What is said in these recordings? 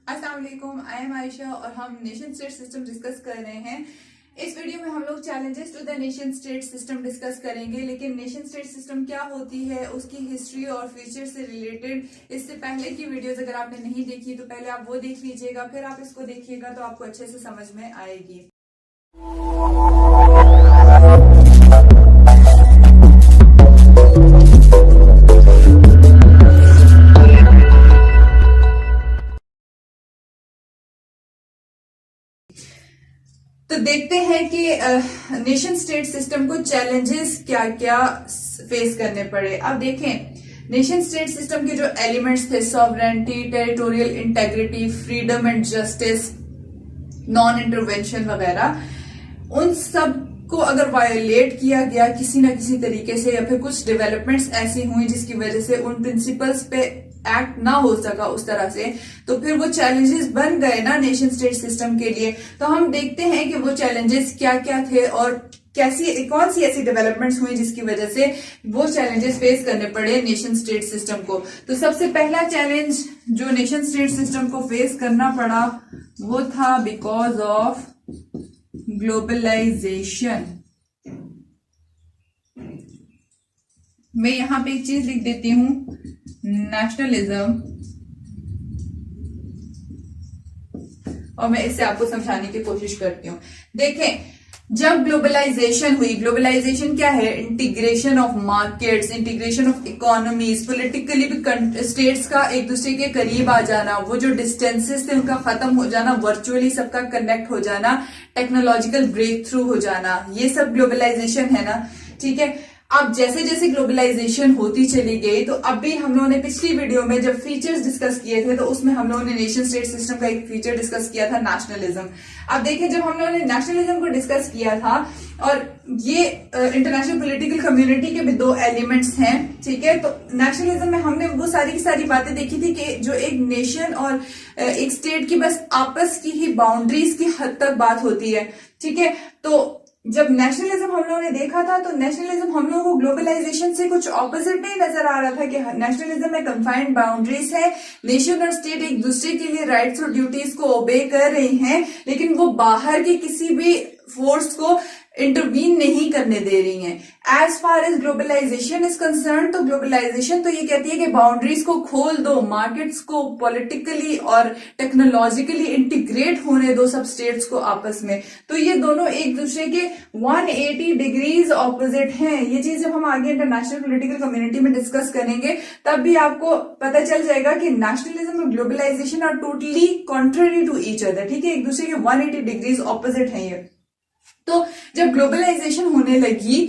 अस्सलाम वालेकुम, I am Ayesha और हम नेशन स्टेट सिस्टम डिस्कस कर रहे हैं। इस वीडियो में हम लोग challenges to the nation state system discuss करेंगे, लेकिन नेशन स्टेट सिस्टम क्या होती है, उसकी हिस्ट्री और फ्यूचर से रिलेटेड इससे पहले की वीडियोस अगर आपने नहीं देखी तो पहले आप वो देख लीजिएगा, फिर आप इसको देखिएगा तो आपको अच्छे से समझ में आएगी। तो देखते हैं कि नेशन स्टेट सिस्टम को चैलेंजेस क्या क्या फेस करने पड़े। अब देखें, नेशन स्टेट सिस्टम के जो एलिमेंट्स थे, sovereignty, territorial integrity, freedom and justice, non intervention वगैरह, उन सब को अगर वायोलेट किया गया किसी ना किसी तरीके से, या फिर कुछ डेवलपमेंट्स ऐसी हुई जिसकी वजह से उन प्रिंसिपल्स पे एक्ट ना हो सका उस तरह से, तो फिर वो चैलेंजेस बन गए ना नेशन स्टेट सिस्टम के लिए। तो हम देखते हैं कि वो चैलेंजेस क्या क्या थे और कौन सी ऐसी डेवलपमेंट्स हुई जिसकी वजह से वो चैलेंजेस फेस करने पड़े नेशन स्टेट सिस्टम को। तो सबसे पहला चैलेंज जो नेशन स्टेट सिस्टम को फेस करना पड़ा वो था बिकॉज ऑफ ग्लोबलाइजेशन। मैं यहां पे एक चीज लिख देती हूं, नेशनलिज्म, और मैं इससे आपको समझाने की कोशिश करती हूं। देखें, जब ग्लोबलाइजेशन हुई, ग्लोबलाइजेशन क्या है? Integration of markets, integration of economies, politically भी स्टेट्स का एक दूसरे के करीब आ जाना, वो जो डिस्टेंसेस थे उनका खत्म हो जाना, वर्चुअली सबका कनेक्ट हो जाना, टेक्नोलॉजिकल ब्रेक थ्रू हो जाना, ये सब ग्लोबलाइजेशन है ना। ठीक है, अब जैसे जैसे ग्लोबलाइजेशन होती चली गई, तो अभी हम लोगों ने पिछली वीडियो में जब फीचर्स डिस्कस किए थे तो उसमें हम लोगों ने नेशन स्टेट सिस्टम का एक फीचर डिस्कस किया था, नेशनलिज्म। अब देखिए, जब हम लोगों ने नेशनलिज्म को डिस्कस किया था, और ये इंटरनेशनल पॉलिटिकल कम्युनिटी के भी दो एलिमेंट्स हैं, ठीक है। तो नेशनलिज्म में हमने वो सारी की सारी बातें देखी थी कि जो एक नेशन और एक स्टेट की बस आपस की ही बाउंड्रीज की हद तक बात होती है, ठीक है। तो जब नेशनलिज्म हम लोगों ने देखा था तो नेशनलिज्म हम लोगों को ग्लोबलाइजेशन से कुछ ऑपोजिट नहीं नजर आ रहा था कि नेशनलिज्म में कंफाइंड बाउंड्रीज है, नेशन और स्टेट एक दूसरे के लिए राइट्स और ड्यूटीज को ओबे कर रही हैं, लेकिन वो बाहर की किसी भी फोर्स को इंटरवीन नहीं करने दे रही हैं। As far as globalisation is concern, तो ग्लोबलाइजेशन तो ये कहती है कि बाउंड्रीज को खोल दो, मार्केट्स को पॉलिटिकली और टेक्नोलॉजिकली इंटीग्रेट होने दो सब स्टेट्स को आपस में। तो ये दोनों एक दूसरे के 180 डिग्रीज ऑपोजिट हैं। ये चीज जब हम आगे इंटरनेशनल पॉलिटिकल कम्युनिटी में डिस्कस करेंगे तब भी आपको पता चल जाएगा कि नेशनलिज्म और globalisation are totally contrary to each other, ठीक है, एक दूसरे के 180 डिग्रीज ऑपोजिट हैं ये। तो जब ग्लोबलाइजेशन होने लगी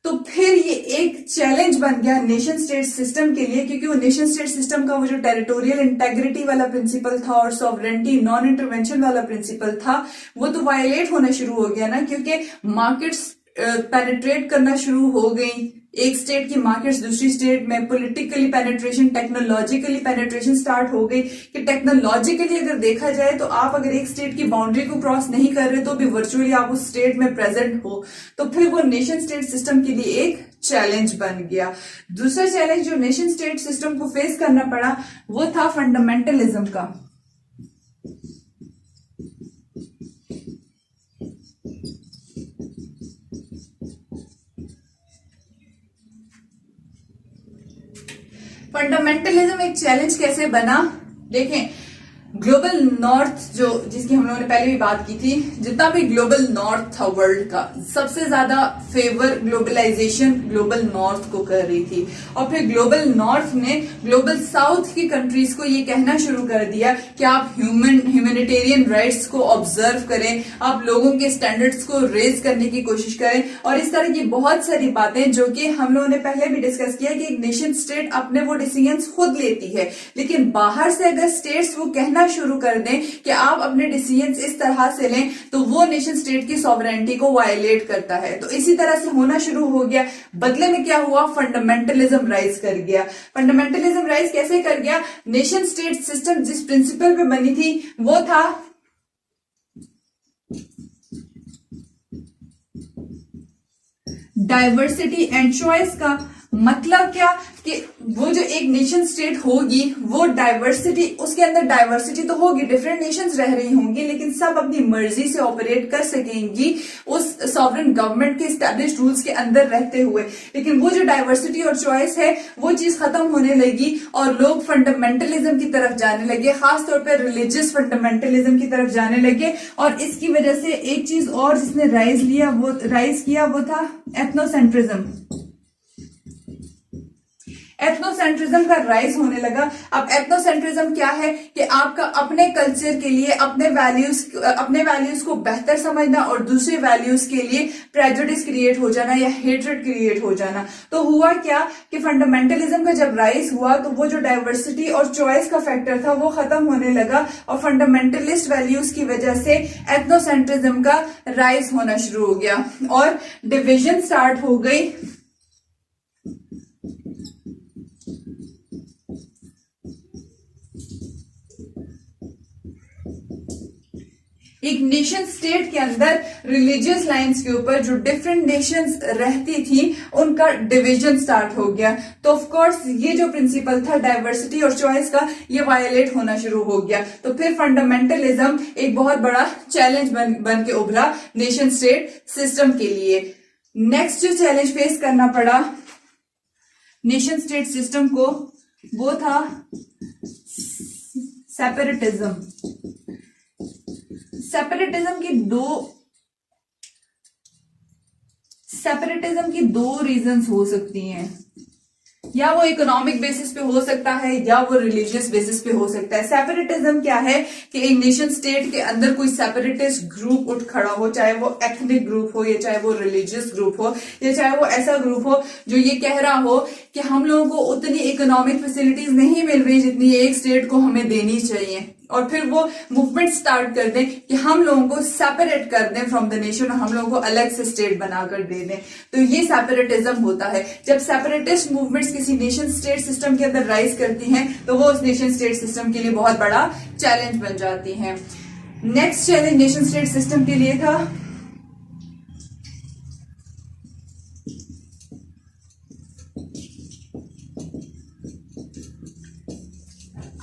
तो फिर ये एक चैलेंज बन गया नेशन स्टेट सिस्टम के लिए, क्योंकि वो नेशन स्टेट सिस्टम का वो जो टेरिटोरियल इंटेग्रिटी वाला प्रिंसिपल था और सॉवरेंटी, नॉन इंटरवेंशन वाला प्रिंसिपल था, वो तो वायलेट होना शुरू हो गया ना, क्योंकि मार्केट्स पेनिट्रेट करना शुरू हो गई, एक स्टेट की मार्केट्स दूसरी स्टेट में, politically penetration, technologically penetration start हो गई कि टेक्नोलॉजिकली अगर देखा जाए तो आप अगर एक स्टेट की बाउंड्री को क्रॉस नहीं कर रहे तो भी वर्चुअली आप उस स्टेट में प्रेजेंट हो। तो फिर वो नेशन स्टेट सिस्टम के लिए एक चैलेंज बन गया। दूसरा चैलेंज जो नेशन स्टेट सिस्टम को फेस करना पड़ा वो था फंडामेंटलिज्म का। फंडामेंटलिज्म एक चैलेंज कैसे बना? देखें, ग्लोबल नॉर्थ जो जिसकी हम लोगों ने पहले भी बात की थी, जितना भी ग्लोबल नॉर्थ था वर्ल्ड का, सबसे ज्यादा फेवर ग्लोबलाइजेशन ग्लोबल नॉर्थ को कर रही थी, और फिर ग्लोबल नॉर्थ ने ग्लोबल साउथ की कंट्रीज को ये कहना शुरू कर दिया कि आप ह्यूमैनिटेरियन राइट्स को ऑब्जर्व करें, आप लोगों के स्टैंडर्ड्स को रेज करने की कोशिश करें, और इस तरह की बहुत सारी बातें जो कि हम लोगों ने पहले भी डिस्कस किया कि एक नेशन स्टेट अपने वो डिसीजंस खुद लेती है, लेकिन बाहर से अगर स्टेट्स वो कहना शुरू कर दें कि आप अपने डिसीजंस इस तरह से लें तो वो नेशन स्टेट की सॉवरेंटी को वायलेट करता है। तो इसी तरह से होना शुरू हो गया। बदले में क्या हुआ? फंडामेंटलिज्म राइज कर गया। फंडामेंटलिज्म राइज कैसे कर गया? नेशन स्टेट सिस्टम जिस प्रिंसिपल पे बनी थी वो था डाइवर्सिटी एंड चॉइस का। मतलब क्या कि वो जो एक नेशन स्टेट होगी वो डाइवर्सिटी, उसके अंदर डाइवर्सिटी तो होगी, डिफरेंट नेशंस रह रही होंगी, लेकिन सब अपनी मर्जी से ऑपरेट कर सकेंगी उस सॉवरेन गवर्नमेंट के स्टैब्लिश्ड रूल्स के अंदर रहते हुए। लेकिन वो जो डाइवर्सिटी और चॉइस है वो चीज खत्म होने लगी और लोग फंडामेंटलिज्म की तरफ जाने लगे, खासतौर पर रिलीजियस फंडामेंटलिज्म की तरफ जाने लगे। और इसकी वजह से एक चीज और जिसने राइज किया वो था एथनोसेंट्रिज्म। एथनोसेंट्रिज्म का राइज होने लगा। अब एथनोसेंट्रिज्म क्या है कि आपका अपने कल्चर के लिए अपने वैल्यूज को बेहतर समझना और दूसरे वैल्यूज के लिए प्रेजुडिस क्रिएट हो जाना या हेट्रेड क्रिएट हो जाना। तो हुआ क्या कि फंडामेंटलिज्म का जब राइज हुआ तो वो जो डाइवर्सिटी और चॉइस का फैक्टर था वो खत्म होने लगा और फंडामेंटलिस्ट वैल्यूज की वजह से एथनोसेंट्रिज्म का राइज होना शुरू हो गया और डिविजन स्टार्ट हो गई। एक नेशन स्टेट के अंदर रिलीजियस लाइंस के ऊपर जो डिफरेंट नेशंस रहती थी उनका डिवीजन स्टार्ट हो गया। तो ऑफ कोर्स ये जो प्रिंसिपल था डाइवर्सिटी और चॉइस का ये वायलेट होना शुरू हो गया। तो फिर फंडामेंटलिज्म एक बहुत बड़ा चैलेंज बन के उभरा नेशन स्टेट सिस्टम के लिए। नेक्स्ट जो चैलेंज फेस करना पड़ा नेशन स्टेट सिस्टम को वो था सेपरेटिज्म। सेपरेटिज्म की दो रीजंस हो सकती हैं, या वो इकोनॉमिक बेसिस पे हो सकता है या वो रिलीजियस बेसिस पे हो सकता है। सेपरेटिज्म क्या है कि एक नेशन स्टेट के अंदर कोई सेपरेटिस्ट ग्रुप उठ खड़ा हो, चाहे वो एथनिक ग्रुप हो या चाहे वो रिलीजियस ग्रुप हो या चाहे वो ऐसा ग्रुप हो जो ये कह रहा हो कि हम लोगों को उतनी इकोनॉमिक फैसिलिटीज नहीं मिल रही जितनी एक स्टेट को हमें देनी चाहिए, और फिर वो मूवमेंट स्टार्ट कर दें कि हम लोगों को सेपरेट कर दें फ्रॉम द नेशन और हम लोगों को अलग से स्टेट बनाकर दे दें। तो ये सेपरेटिज्म होता है। जब सेपरेटिस्ट मूवमेंट्स किसी नेशन स्टेट सिस्टम के अंदर राइज करती हैं तो वो उस नेशन स्टेट सिस्टम के लिए बहुत बड़ा चैलेंज बन जाती हैं। Next challenge nation state system के लिए था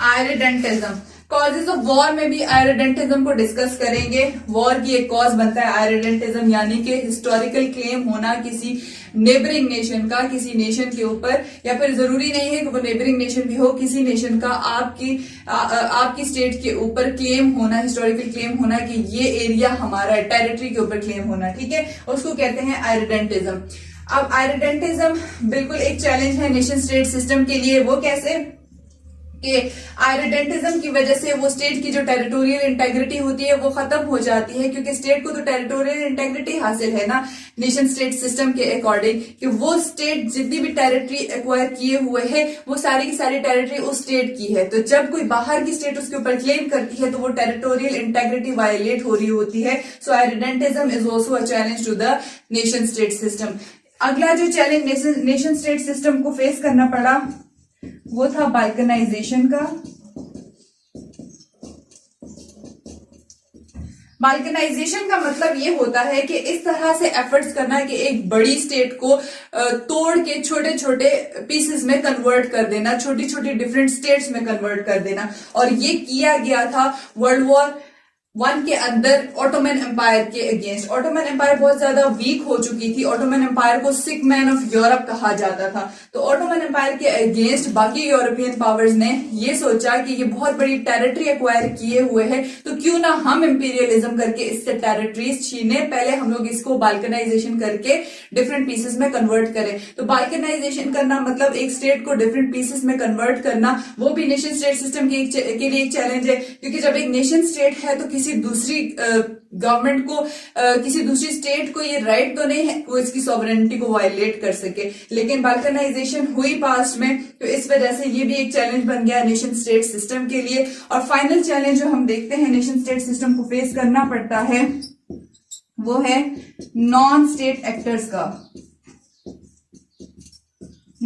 आयरडेंटिज्म। कॉजेज ऑफ वॉर में भी आयरडेंटिज्म को डिस्कस करेंगे। वॉर की एक कॉज बनता है आयरडेंटिज्म, यानी कि हिस्टोरिकल क्लेम होना किसी नेबरिंग नेशन का किसी नेशन के ऊपर, या फिर जरूरी नहीं है कि वो नेबरिंग नेशन भी हो, किसी नेशन का आपकी स्टेट के ऊपर क्लेम होना, हिस्टोरिकल क्लेम होना कि ये एरिया हमारा है, टेरिटरी के ऊपर क्लेम होना, ठीक है, उसको कहते हैं आयरडेंटिज्म। अब आयरडेंटिज्म बिल्कुल एक चैलेंज है नेशन स्टेट सिस्टम के लिए। वो कैसे कि आयरडेंटिज्म की वजह से वो स्टेट की जो टेरिटोरियल इंटेग्रिटी होती है वो खत्म हो जाती है, क्योंकि स्टेट को तो टेरिटोरियल इंटेग्रिटी हासिल है ना नेशन स्टेट सिस्टम के अकॉर्डिंग कि वो स्टेट जितनी भी टेरिटरी एक्वायर किए हुए है वो सारी की सारी टेरिटरी उस स्टेट की है। तो जब कोई बाहर की स्टेट उसके ऊपर क्लेम करती है तो वो टेरिटोरियल इंटेग्रिटी वायलेट हो रही होती है। So irredentism is also a challenge to the nation state system. अगला जो चैलेंज नेशन स्टेट सिस्टम को फेस करना पड़ा वो था बाल्कनाइजेशन का। बाल्कनाइजेशन का मतलब ये होता है कि इस तरह से एफर्ट्स करना कि एक बड़ी स्टेट को तोड़ के छोटे छोटे पीसेस में कन्वर्ट कर देना, छोटी छोटी डिफरेंट स्टेट्स में कन्वर्ट कर देना। और ये किया गया था वर्ल्ड वॉर 1 के अंदर ऑटोमन एम्पायर के अगेंस्ट। ऑटोमन एम्पायर बहुत ज्यादा वीक हो चुकी थी, ऑटोमन एम्पायर को सिक मैन ऑफ यूरोप कहा जाता था। तो ऑटोमन एम्पायर के अगेंस्ट बाकी यूरोपियन पावर्स ने ये सोचा कि ये बहुत बड़ी टेरिटरी एक्वायर किए हुए है, तो क्यों ना हम इंपीरियलिज्म करके इससे टेरिटरीज छीने, पहले हम लोग इसको बाल्कनाइजेशन करके डिफरेंट पीसेस में कन्वर्ट करें। तो बाल्कनाइजेशन करना मतलब एक स्टेट को डिफरेंट पीसेस में कन्वर्ट करना, वो भी नेशन स्टेट सिस्टम के लिए एक चैलेंज है, क्योंकि जब एक नेशन स्टेट है तो किसी दूसरी गवर्नमेंट को किसी दूसरी स्टेट को ये राइट तो नहीं है वो इसकी सॉवरेनिटी को वायलेट कर सके। लेकिन बाल्कनाइजेशन हुई पास्ट में, तो इस वजह से ये भी एक चैलेंज बन गया नेशन स्टेट सिस्टम के लिए। और फाइनल चैलेंज जो हम देखते हैं नेशन स्टेट सिस्टम को फेस करना पड़ता है वो है नॉन स्टेट एक्टर्स का।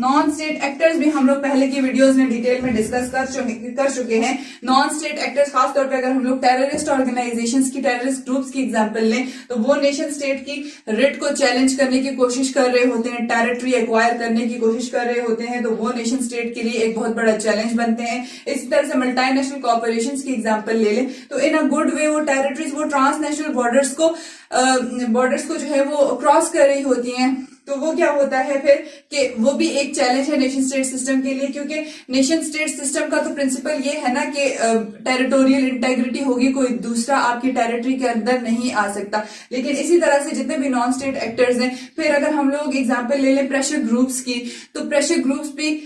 नॉन स्टेट एक्टर्स भी हम लोग पहले की वीडियोस में डिटेल में डिस्कस कर चुके हैं। नॉन स्टेट एक्टर्स खासतौर पे अगर हम लोग टेररिस्ट ऑर्गेनाइजेशंस की, टेररिस्ट ग्रुप्स की एग्जांपल लें तो वो नेशन स्टेट की रिट को चैलेंज करने की कोशिश कर रहे होते हैं, टेरिटरी एक्वायर करने की कोशिश कर रहे होते हैं, तो वो नेशन स्टेट के लिए एक बहुत बड़ा चैलेंज बनते हैं। इसी तरह से मल्टीनेशनल कॉर्पोरेशंस की एग्जांपल ले लें तो इन अ गुड वे वो टेरिटरीज, वो ट्रांसनेशनल बॉर्डर्स को जो है वो क्रॉस कर रही होती हैं। तो वो क्या होता है फिर कि वो भी एक चैलेंज है नेशन स्टेट सिस्टम के लिए, क्योंकि नेशन स्टेट सिस्टम का तो प्रिंसिपल ये है ना कि टेरिटोरियल इंटेग्रिटी होगी, कोई दूसरा आपकी टेरिटरी के अंदर नहीं आ सकता। लेकिन इसी तरह से जितने भी नॉन स्टेट एक्टर्स हैं, फिर अगर हम लोग एग्जांपल ले लें प्रेशर ग्रुप्स की, तो प्रेशर ग्रुप्स भी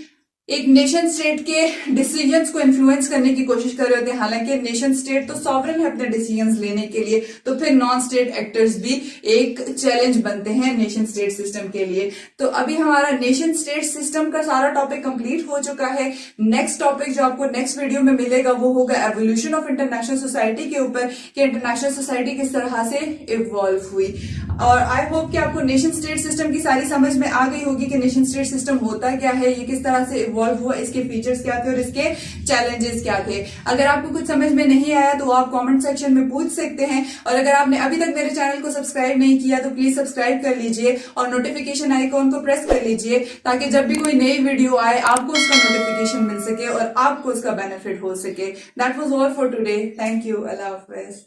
एक नेशन स्टेट के डिसीजंस को इन्फ्लुएंस करने की कोशिश कर रहे होते हैं। हालांकि नेशन स्टेट तो सॉवरेन है अपने डिसीजंस लेने के लिए, तो फिर नॉन स्टेट एक्टर्स भी एक चैलेंज बनते हैं नेशन स्टेट सिस्टम के लिए। तो अभी हमारा नेशन स्टेट सिस्टम का सारा टॉपिक कंप्लीट हो चुका है। नेक्स्ट टॉपिक जो आपको नेक्स्ट वीडियो में मिलेगा वो होगा एवोल्यूशन ऑफ इंटरनेशनल सोसाइटी के ऊपर, कि इंटरनेशनल सोसाइटी किस तरह से इवॉल्व हुई। और आई होप कि आपको नेशन स्टेट सिस्टम की सारी समझ में आ गई होगी कि नेशन स्टेट सिस्टम होता क्या है, ये किस तरह से इवॉल्व हुआ, इसके फीचर्स क्या थे और इसके चैलेंजेस क्या थे। अगर आपको कुछ समझ में नहीं आया तो आप कमेंट सेक्शन में पूछ सकते हैं, और अगर आपने अभी तक मेरे चैनल को सब्सक्राइब नहीं किया तो प्लीज सब्सक्राइब कर लीजिए और नोटिफिकेशन आइकॉन को प्रेस कर लीजिए, ताकि जब भी कोई नई वीडियो आए आपको उसका नोटिफिकेशन मिल सके और आपको उसका बेनिफिट हो सके। That was all for today. Thank you. Allah Hafiz.